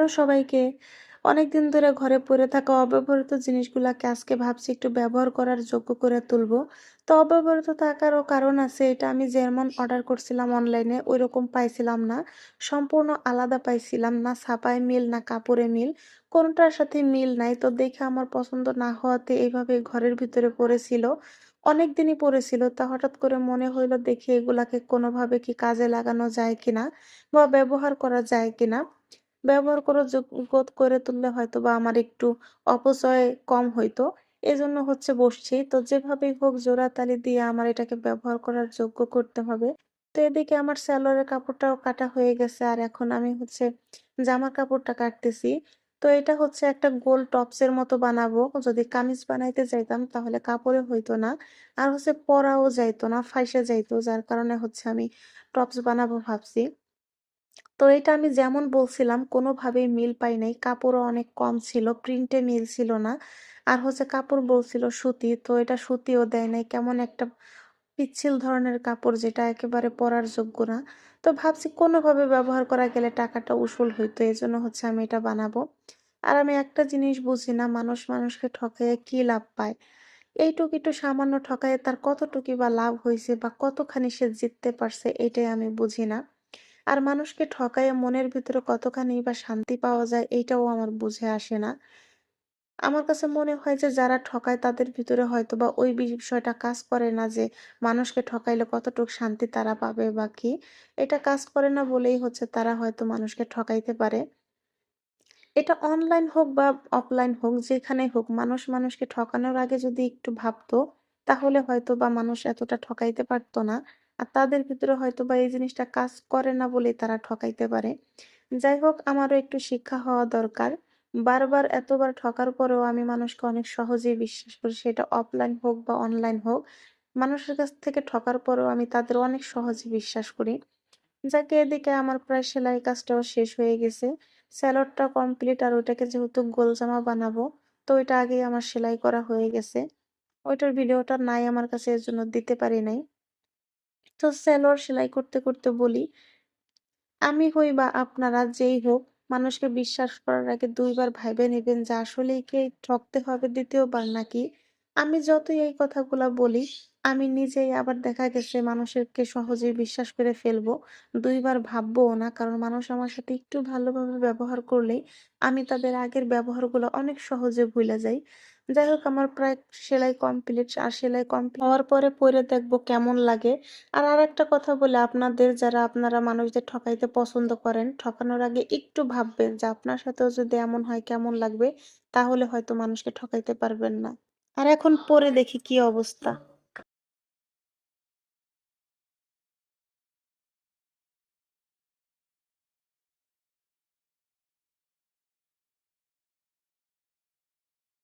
Hello সবাইকে। অনেকদিন ধরে ঘরে পড়ে থাকা অব্যবহৃত জিনিসগুলাকে আজকে ভাবছি একটু ব্যবহার করার যোগ্য করে তুলবো। তো অব্যবহৃত থাকারও কারণ আছে, এটা আমি যেমন অর্ডার করছিলাম অনলাইনে ঐরকম পাইছিলাম না। সম্পূর্ণ আলাদা পাইছিলাম, না ছাপায় মিল না কাপড়ে মিল। কোনটার সাথে মিল নাই। তো দেখে আমার পছন্দ না হওয়াতে এভাবে ঘরের ভিতরে পড়েছিল। অনেকদিনই পড়েছিল। তা হঠাৎ করে মনে হইলো দেখি এগুলাকে কোনোভাবে কি কাজে লাগানো যায় কিনা বা ব্যবহার করা যায় কিনা। ব্যবহার করার যোগ্য করে তুললে হয়তোবা আমার একটু অপচয় কম হইতো। এজন্য হচ্ছে বসছি। তো যেভাবেই হোক জোড়াতালি দিয়ে আমার এটাকে ব্যবহার করার যোগ্য করতে হবে। তো এদিকে আমার সালোয়ারের কাপড়টাও কাটা হয়ে গেছে। আর এখন আমি হচ্ছে জামার কাপড়টা কাটতেছি। তো এটা হচ্ছে একটা গোল টপসের মতো বানাবো। যদি কামিজ বানাইতে যাইতাম তাহলে কাপড়ে হইতো না। আর হচ্ছে পরাও যাইতো না, ফাইসা যাইতো। যার কারণে হচ্ছে আমি টপস বানাবো ভাবছি। তো এটা আমি যেমন বলছিলাম কোনোভাবেই মিল পাই নাই। কাপড়ও অনেক কম ছিল, প্রিন্টে মিল ছিল না। আর হচ্ছে কাপড় বলছিল সুতি, তো এটা সুতিও দেয় নাই। কেমন একটা পিচ্ছিল ধরনের কাপড়, যেটা একেবারে পরার যোগ্য না। তো ভাবছি কোনোভাবে ব্যবহার করা গেলে টাকাটা উসুল হইতো। এজন্য হচ্ছে আমি এটা বানাবো। আর আমি একটা জিনিস বুঝি না, মানুষ মানুষকে ঠকাইয়ে কি লাভ পায়? এইটুকু একটু সামান্য ঠকাইয়ে তার কতটুকুই বা লাভ হইছে বা কতখানি সে জিততে পারছে, এটাই আমি বুঝি না। আর মানুষকে ঠকাইয়ে মনের ভিতরে কতখানি বা শান্তি পাওয়া যায়, এইটাও আমার বুঝে আসে না। আমার কাছে মনে হয় যে যারা ঠকায় তাদের ভিতরে হয়তোবা ওই বিষয়টা কাজ করে না, যে মানুষকে ঠকাইলে কতটুকু শান্তি তারা পাবে বা কি। এটা কাজ করে না বলেই হচ্ছে তারা হয়তো মানুষকে ঠকাইতে পারে। এটা অনলাইন হোক বা অফলাইন হোক, যেখানেই হোক, মানুষ মানুষকে ঠকানোর আগে যদি একটু ভাবতো, তাহলে হয়তোবা মানুষ এতটা ঠকাইতে পারতো না। আর তাদের ভিতরে হয়তোবা এই জিনিসটা কাজ করে না বলেই তারা ঠকাইতে পারে। যাই হোক, আমারও একটু শিক্ষা হওয়া দরকার। বারবার এতবার ঠকার পরেও আমি মানুষকে অনেক সহজেই বিশ্বাস করি, সেটা অফলাইন হোক বা অনলাইন হোক। মানুষের কাছ থেকে ঠকার পরেও আমি তাদের অনেক সহজে বিশ্বাস করি। যাকে এদিকে আমার প্রায় সেলাই কাজটাও শেষ হয়ে গেছে। স্যালোডটা কমপ্লিট, আর ওইটাকে যেহেতু গোল জামা বানাবো, তো ওইটা আগেই আমার সেলাই করা হয়ে গেছে। ওইটার ভিডিওটা নাই আমার কাছে, এর জন্য দিতে পারি নাই। তো সালোয়ার সেলাই করতে করতে বলি, আমি হই বা আপনারা যেই হোক, মানুষকে বিশ্বাস করার আগে ২ বার ভাইবে নিবেন যে আসলেই কি ঠকতে হবে ২য় বার নাকি। আমি যতই এই কথাগুলা বলি, আমি নিজেই আবার দেখা গেছে মানুষেরকে সহজেই বিশ্বাস করে ফেলবো। ২ বার ভাববোও না। কারণ মানুষ আমার সাথে একটু ভালোভাবে ব্যবহার করলেই আমি তাদের আগের ব্যবহারগুলো অনেক সহজে ভুইলা যাই। যাই হোক, আমার প্রায় সেলাই কমপ্লিট। আর সেলাই কমপ্লিট হওয়ার পরে পইড়া দেখবো কেমন লাগে। আর আরেকটা কথা বলি আপনাদের, যারা আপনারা মানুষদের ঠকাইতে পছন্দ করেন, ঠকানোর আগে একটু ভাববেন যে আপনার সাথেও যদি এমন হয় কেমন লাগবে? তাহলে হয়তো মানুষকে ঠকাইতে পারবেন না। আর এখন পরে দেখি কি অবস্থা।